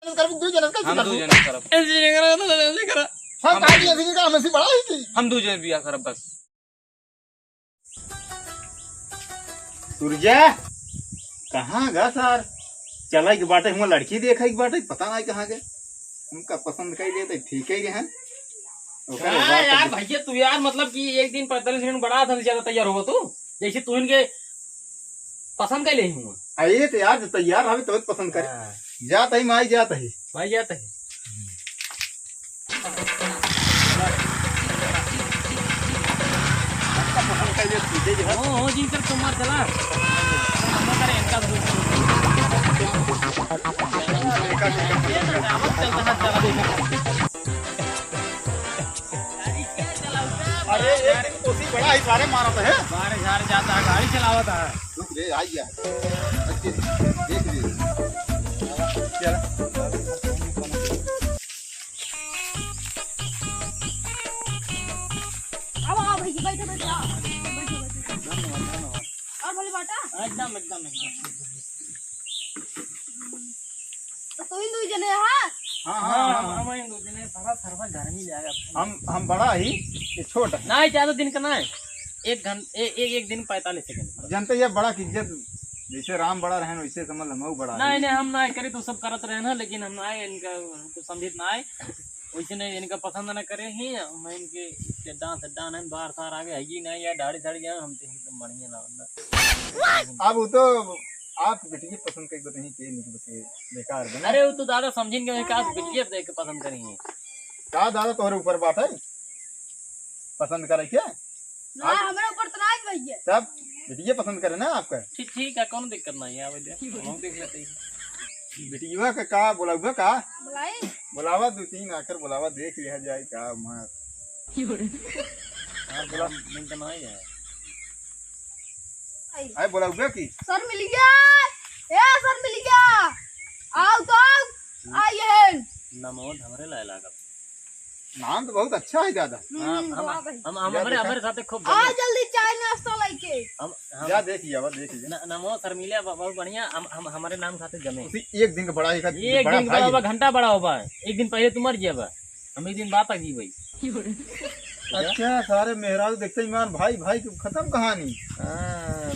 दो जन का हम दो जन करब ऐसे नहीं करा तो ऐसे करा हम काटी ऐसे का हमसे बड़ा ही थी हम दो जन बिया करब बस। सूर्या कहाँ गा सर चला के बाटे हम लड़की देखा के बाटे पता नहीं कहाँ गए उनका पसंद कर लिए तो ठीक ही रहे यार भैया तू यार मतलब कि एक दिन 45 मिनट बड़ा था ज्यादा तैयार होगा तू जैसे तू इनके पसंद कर ले हूँ अरे तो यार तैयार हमें तो पसंद करे जाता ही माई जाता ही भाई जाता है पसंद कर लिए सीधे जो है ओ जिन कर तुम मार चला हम करे इनका अरे एक कोसी बड़ा ही सारे मारता है बाहर झाड़ जाता है गाड़ी चलावता है रुक रे आ गया अच्छे देख ले चल अब आओ भाई बैठो बैठो और भले बाटा एकदम एकदम एकदम तो ही दो जने हां हाँ हम इन दो जने सारा सर्वर गर्मी जाएगा हम बड़ा ही ये छोटा नहीं ज्यादा दिन का ना एक दिन 45 सेकंड जनता ये बड़ा की इज्जत जैसे राम बड़ा रहे वैसे समझ लो बड़ा नहीं नहीं हम ना करे तो सब करत रहे ना लेकिन हम ना इनका तो समझित ना आए वैसे नहीं इनका पसंद ना करे ही मैं इनके डांस नहीं बाहर सार आगे है नहीं या दाढ़ी साड़ी गया हम तो एकदम बढ़िया ना अब वो तो आप बेटी पसंद कर नहीं के नहीं बते बेकार बना अरे वो तो दादा समझिन के का बिटिया देख के पसंद करेंगे का दादा तोहरे ऊपर बात है पसंद करे क्या ना हमारे ऊपर तो नहीं भैया सब बेटी पसंद करे ना आपका ठीक है कौन दिक्कत नहीं है भैया हम देख लेते हैं बेटिया का बोलावा का बुलाई बुलावा 2-3 आकर बुलावा देख लिया जाए का मार हां बोला मिनट नहीं है आए बुलावा की सर मिल गया ए सर मिल गया आओ तो आइए नमो हमरे लायला का नाम तो बहुत अच्छा है दादा हम हमारे साथ खूब आ जल्दी चाय नाश्ता लेके हम जा देख लिया देख लिया नमो शर्मिला बहुत बढ़िया हम हमारे नाम खाते जमे एक दिन का बड़ा एक एक दिन बड़ा होगा घंटा बड़ा होगा एक दिन पहले तुम मर गया हम एक दिन बात आ गई भाई अच्छा सारे मेहराज देखते ही मान भाई भाई की खत्म कहानी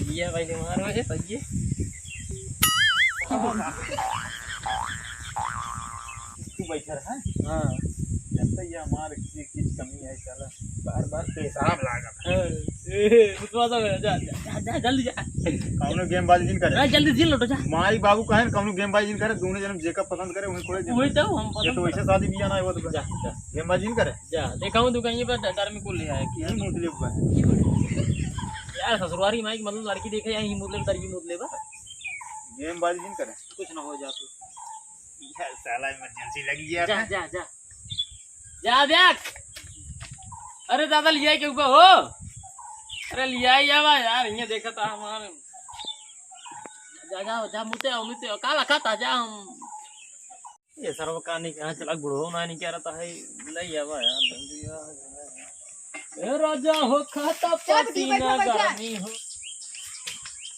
बिया भाई बीमार हो सही तू बैठा रहा हाँ जनता ये हमारे की कमी है चला बार पेशाब लागा जा जल्दी जा कौनो गेमबाजी जिन करे जल्दी जिल लौटो जा माई बाबू कहे कौनो गेमबाजी जिन करे दोनों जन जेका पसंद करे उन्हें कोई वही तो हम ये तो वैसे शादी बियाह ना हो तो जा जा गेमबाजी जिन करे जा देखा हूँ तू कहीं पर डर में कुल ले आया कि यही मुंह ले यार ससुरारी माई मतलब लड़की देखे यही मुदले तरकी मुदले बा गेमबाजी जिन करे कुछ ना हो जा तू यार साला इमरजेंसी लगी यार जा जा जा जा देख अरे दादा लिया के ऊपर हो अरे लिया ही जावा यार ये देखा था हमारे जा जा जा मुते काला खाता जा हम ये सर्व कहानी कहाँ चला बुढ़ो ना नहीं कह रहा है ले जावा यार जल्दी ए राजा हो खाता पसीना गर्मी हो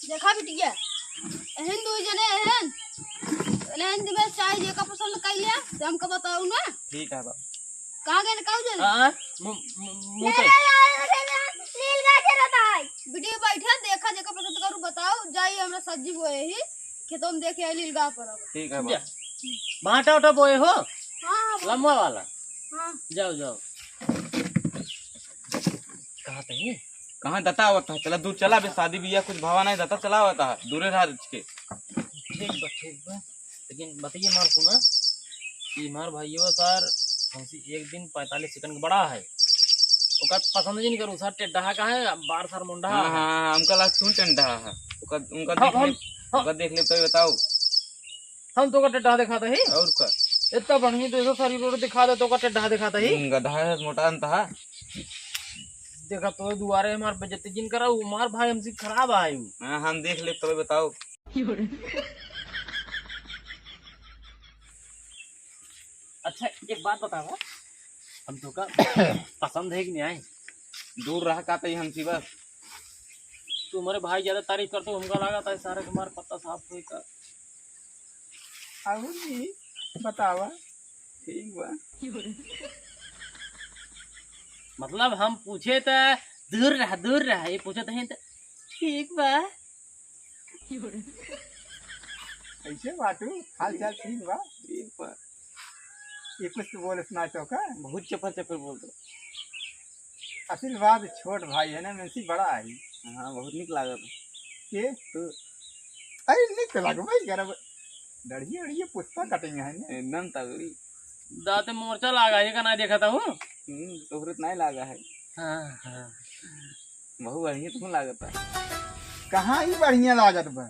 देखा बिटिया एहन दो जने एहन एहन में चाय जे का पसंद कर लिया तो हमको बताओ ना ठीक है बा कहां गए कहां चले हां मुंह पे नील गाछ रहता है वीडियो बैठा देखा देखा पसंद करू बताओ जाइए हमरा सब्जी बोए ही खेतों में देखे नील गा पर ठीक है बा बाटा उठा बोए हो हां लम्बा वाला हां जाओ जाओ कहां पे है कहाँ दता होता है चला दूर चला बे शादी बिया कुछ भावा नहीं दता चला होता है दूरे रहा के ठीक बा लेकिन बताइए मार सुना कि मार भाइयों सर हमसे एक दिन 45 सेकंड का बड़ा है ओका पसंद नहीं करूं सर टेढ़ा का है बार सर मुंडा हाँ हाँ हमका लाग सुन टेंडा है उनका देख ले तो बताओ हम तो का टेढ़ा दिखाते ही और का इतना बढ़िया तो ऐसा शरीर रोड दिखा दे तो का टेढ़ा दिखाते ही गधा है मोटा अंत है देखा तो दुआरे हमार बेइज्जती जिन करा मार भाई हमसे खराब आयु हाँ हम देख ले तो बताओ अच्छा एक बात बताओ हम तो का पसंद है कि नहीं आए दूर रहा का तई हमसी बस तुम्हारे भाई ज्यादा तारीफ करते हमका लगा था सारे तुम्हारे पत्ता साफ हुई का जी बतावा ठीक बा। मतलब हम पूछे तो दूर रहा ये पूछे तो ठीक बा। कैसे बाटू हाल चाल ठीक बा। ठीक बा। ये कुछ तो बोले सुना चौका। बहुत चपल चपल बोल दो। आशीर्वाद छोट भाई है ना मुंशी बड़ा है। हाँ बहुत निक लागत के तो अरे निक लग भाई गरब डढ़िए अड़िए पुष्पा कटेंगे है ना। एकदम तगड़ी। दाते मोर्चा लगा ये का ना देखा था वो। तोहरत नहीं लागा है। हाँ। बहुत बढ़िया तुम लागत है। कहाँ ही बढ़िया लागत बा।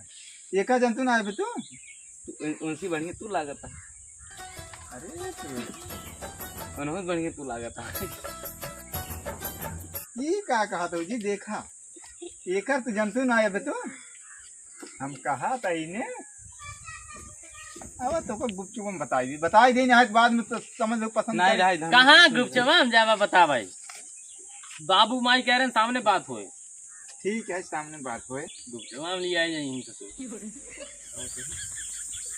एका जंतु ना आए तू। उनसी बढ़िया तू लागत है। अरे बहुत बढ़िया तू लागत है। ये का कहा तो जी देखा एकर तू जंतु ना आए तू। हम कहा था इन्हें अब तो को गुपचुप में बताई दे ना बाद में तो समझ लो पसंद नहीं करे। रहा कहाँ गुपचुप हम जावा बता भाई। बाबू माई कह रहे हैं सामने बात होए। ठीक है सामने बात होए गुपचुप हम ले आए यहीं से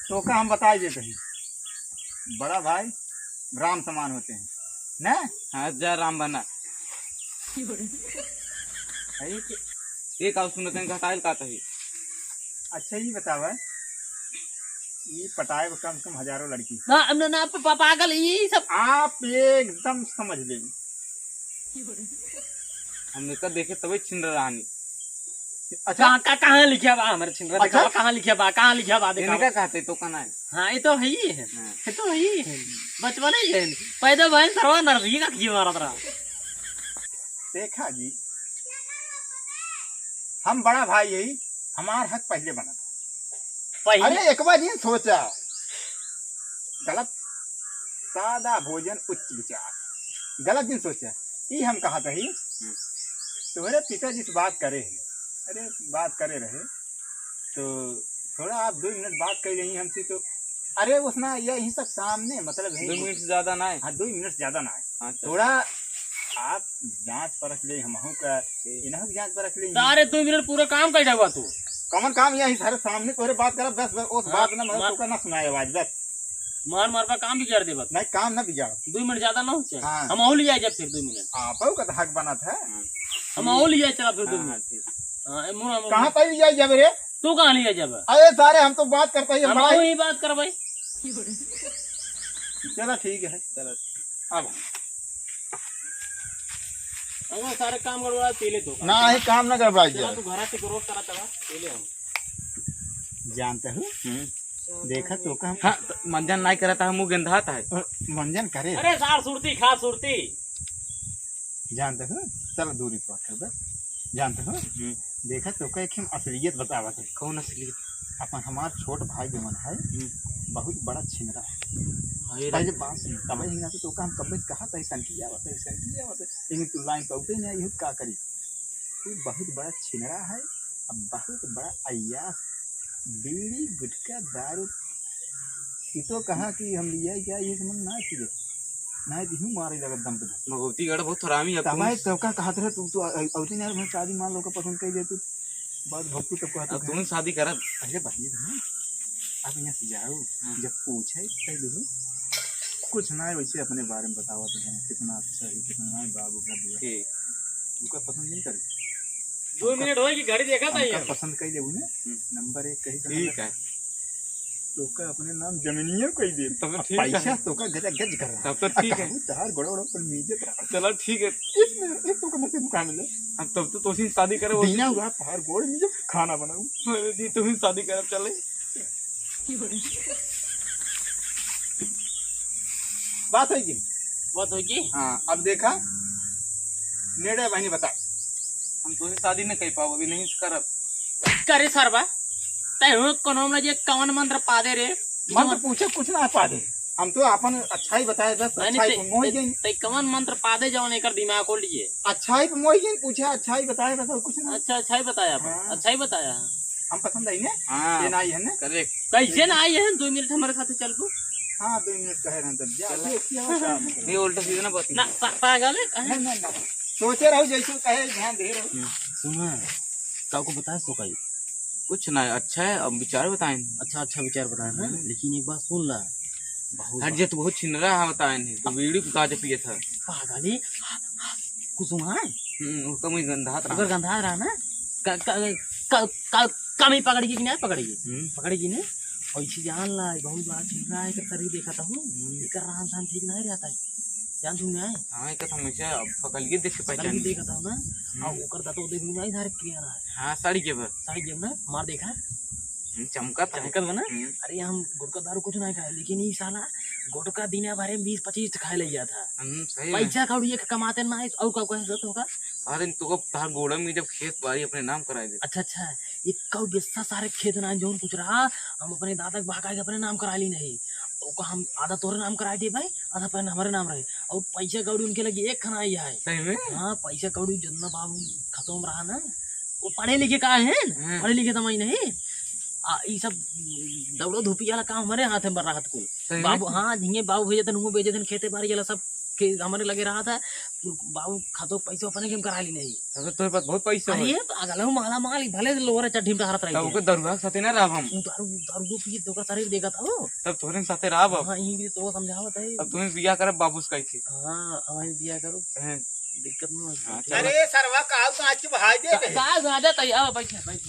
तो का हम बताई देते हैं। बड़ा भाई राम समान होते हैं ना। हाँ जा राम बना। एक आव सुनते हैं घटाइल का तही। अच्छा ही बतावा ये पटाए को कम से कम हजारों लड़की। ना पागल ये सब आप एकदम समझ लेंगे। हमने कब देखे तभी छिंद रहानी। अच्छा कहाँ लिखा बा हमारे छिंगरा अच्छा? कहाँ लिखा बा देखा इनका कहते तो कहना है। हाँ ये तो है ही है। हाँ। ये तो है ही है। बचपन ही है पैदा बहन सरवा नर्सरी का की मारा था। देखा जी हम बड़ा भाई यही हमार हक पहले बना था। पहले अरे एक बार ये सोचा गलत सादा भोजन उच्च विचार गलत दिन सोचा ये हम कहा था ही तुम्हारे पिताजी से बात करे है। अरे बात करे रहे तो थोड़ा आप 2 मिनट बात कर रही हमसे तो अरे उसना यही सब सामने मतलब 2 मिनट से ज्यादा ना है। हाँ 2 मिनट ज्यादा ना है। हाँ, थोड़ा आप जांच परख ले हम का इन्हों की जांच परख ले। सारे 2 मिनट पूरा काम कर हुआ तू। कौन काम यही सारे सामने तोरे बात कर बस उस हाँ, बात ना मतलब तो ना सुनाए आवाज बस मार मारपा काम भी कर दे बस। नहीं काम ना बिगाड़। 2 मिनट ज्यादा ना हो चाहिए। हाँ। हम और लिया जब फिर 2 मिनट हाँ पाऊ का तो हक बना था। हम और लिया चला फिर 2 हाँ, मिनट। ठीक। कहाँ पर लिया जब रे। तू कहाँ लिया जब अरे सारे हम तो बात करते ही हम बड़ा वही बात कर भाई। चलो ठीक है चलो अब हम सारे काम करवा पहले तो ना ही काम ना कर पाई चला तू घर से ग्रोथ करा तवा पहले हम जानते हो देखा तो का हाँ तो मंजन नहीं करता है मुँह गंधाता है। मंजन करे अरे सार सुरती खा सुरती। जानते हो चलो दूरी पर कर बस जानते हो देखा तो का एक असलियत बतावा थे। कौन असली? अपन हमार छोट भाई जो मन है बहुत बड़ा छिनरा है। हाय रे। पहले बात सुन तब ही ना तो का हम कब कहा था ऐसा किया होता लेकिन तू लाइन पौते नहीं आई का करी। तू बहुत बड़ा छिनरा है अब बहुत बड़ा अय्यास बीड़ी गुटखा दारू ये तो कहा कि हम लिया क्या ये समझ ना सीधे ना दी मारे लगा दम पे भगवती गढ़ बहुत हरामी है। तब तो का कहा था तू औती यार मैं शादी मान लो का पसंद कर दे तू बात भक्तू तब कहता अब तुम शादी कर। अरे भाई अब यहाँ से जाओ जब पूछे पहले कुछ ना है वैसे अपने बारे में बताओ तो कितना अच्छा है कितना ना बाबू का दिया उनका पसंद नहीं करे। 2 मिनट हो कि घड़ी देखा था उनका ये पसंद कर ले नंबर 1 कही ठीक है तो का अपने नाम जमीनियों कही दे तब ठीक है। पैसा तो का गज गज कर रहा तब तो ठीक है। चार गड़ो पर मीजे पर चलो ठीक है। इसमें एक तो कम से दुकान मिले अब तब तो तुम शादी करे वो दीना हुआ पहाड़ गोड़ मीजे खाना बनाऊं दी तुम शादी करे चले। बात है कि बात हो की हाँ अब देखा नेड़े बहनी बता हम तुझे शादी नहीं कर पाओ अभी नहीं करब। करे सरबा तय हो कोनो में जे कवन मंत्र पा दे रे मन तो पूछे कुछ ना पा दे हम तो अपन अच्छाई बताए बस अच्छाई को मोह गई तय कवन मंत्र पा दे जवन एकर दिमाग खोल लिए। अच्छाई पे मोह गई पूछे अच्छाई बताए बस और कुछ ना अच्छा ही बताया हाँ। अच्छा ही बताया। हम पसंद आई ने हाँ ये ना आई है ने करेक्ट। कैसे ना आई है 2 मिनट हमारे साथ चल को हाँ 2 मिनट कहे रहन तब जा देखिए मतलब ये उल्टा सीधा ना बात ना पागल है नहीं नहीं नहीं सोचे रहो जैसे कहे ध्यान दे रहो सुना काको बताया तो कहीं कुछ ना अच्छा है अब विचार बताएं। अच्छा विचार बताया है लेकिन एक बात सुन ला हर जे तो बहुत छिन रहा होता है नहीं तो बीड़ी को ताजे पिए था पागली कुसुमा उसका मुझे गंधा था अगर गंधा रहा ना कमी पकड़ेगी कि नहीं पकड़ेगी पकड़ेगी ने ऐसी जान ला बहुत बार छिन रहा है शरीर देखा था हूँ रहन सहन ठीक नहीं रहता है जान तुम आए हाँ एक हमेशा पकड़ के देख के पहचान देखा था ना और ओकर दातो देख में नहीं धार क्रिया रहा है हाँ साड़ी के भर सारी जेब में मार देखा चमका था चमकत बना अरे हम गुटका दारू कुछ नहीं खाए लेकिन ये साला गुटका दिन भरे 20-25 खाए ले गया था सही पैसा कौड़ी कमाते ना और का कोई होगा अरे तो तार गोड़ा में जब खेत बाड़ी अपने नाम कराए दे अच्छा ये कौ बेस्ता सारे खेत ना जो कुछ रहा हम अपने दादा के भागा के अपने नाम करा ली नहीं ओका हम आधा तोरे नाम करा दिए भाई आधा पैन हमारे नाम रहे और पैसा कौड़ी उनके लगे एक खाना ही है सही में हाँ पैसा कौड़ी जितना बाबू खत्म रहा ना वो पढ़े लिखे कहा है पढ़े लिखे तमाई नहीं ये सब दौड़ो धूपी वाला काम हमारे हाथ में राहत को बाबू हाँ झिंगे बाबू भेजे थे भेजे थे खेते बाड़ी वाला सब हमारे लगे रहा था बाबू खातो पैसे अपने के करा ली नहीं तोरे पास बहुत पैसा अरे अगला माला माल भले लोअर चट्टी में हारत रही तब दरुआ साथे ना रहा हम दारू दारू पी तो का शरीर देखा था वो तब तोरे साथे रहा अब हाँ ये भी तो समझावत है अब तुम्हें बियाह करे बाबूस कैसे हाँ हमारी दिया करो दिक्कत नहीं अरे सरवा का कांच भाई दे का गादा तैयार बैठ बैठ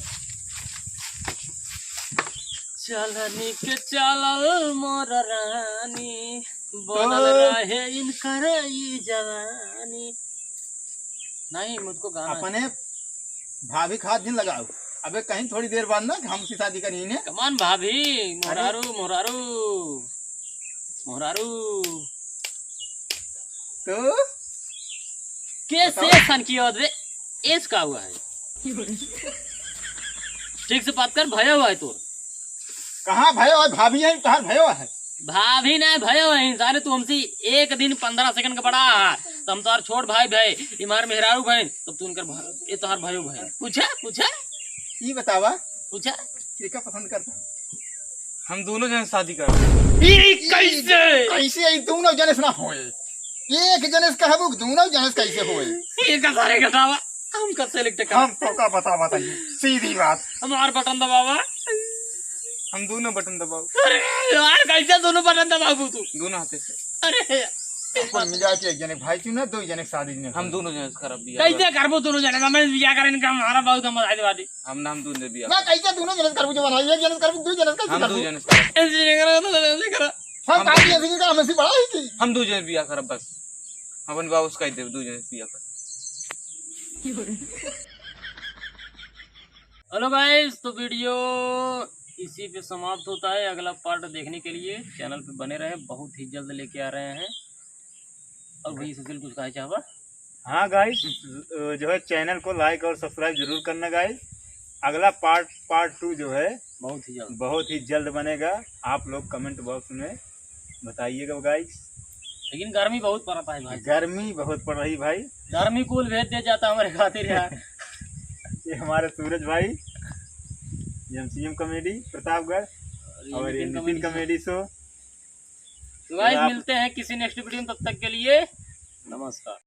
चलनी के चलल मोर रानी बनल रहे इनकर ई जवानी नहीं मुझको गाना अपने भाभी खाद दिन लगाओ अबे कहीं थोड़ी देर बाद ना हमसे शादी करी ने कमान भाभी मोरारू मोरारू मोरारू तो कैसे सन की और एज का हुआ है ठीक से बात कर भया हुआ है तू कहाँ भयो है भाभी है कहाँ भयो है भाभी ने भयो है सारे तू हमसे एक दिन 15 सेकंड का बड़ा है तो हम तो छोट भाई भाई इमार मेहरारू भाई तब तू उनकर ये तो भाई भाई पूछा पूछा ये बतावा पूछा क्या पसंद करता हम दोनों जन शादी कर कैसे कैसे दोनों जनेस ना होए एक जनेस कहबो दोनों जनेस कैसे होए ये का सारे बतावा हम कब से लिखते हम तो का बताइए सीधी बात हमार बटन दबावा हम दोनों बटन दबाओ अरे यार कैसे दोनों बटन दबाबू तू दोनों हाथे से अरे अपन मिला के एक जने भाई चुना दो जने शादी ने हम दोनों जन खराब बियाह कैसे करबो दोनों जने मैं बियाह करें का हमारा बहुत हम बता दे हम नाम दोनों बियाह ना कैसे दोनों जने करबो जो बनाई एक जने करबो दो जने कैसे हम दो करबो जन ऐसे नहीं करो हम काटी ऐसे का हम से बड़ा ही थी हम दो जन बियाह करब बस अपन बाबूस कह दे दो जन बियाह कर हेलो गाइस तो वीडियो इसी पे समाप्त होता है अगला पार्ट देखने के लिए चैनल पे बने रहे बहुत ही जल्द लेके आ रहे हैं और भाई सुशील कुछ कहा चाहवा हाँ गाइस जो है चैनल को लाइक और सब्सक्राइब जरूर करना गाइस अगला पार्ट 2 जो है बहुत ही जल्द बनेगा आप लोग कमेंट बॉक्स में बताइएगा गाइस लेकिन गर्मी बहुत पड़ रहा है भाई गर्मी बहुत पड़ रही भाई गर्मी कूल भेज दिया जाता हमारे खातिर यार ये हमारे सूरज भाई एमसीएम कॉमेडी प्रतापगढ़ और नितिन कॉमेडी शो तो गाइस मिलते हैं किसी नेक्स्ट वीडियो में तब तक के लिए नमस्कार।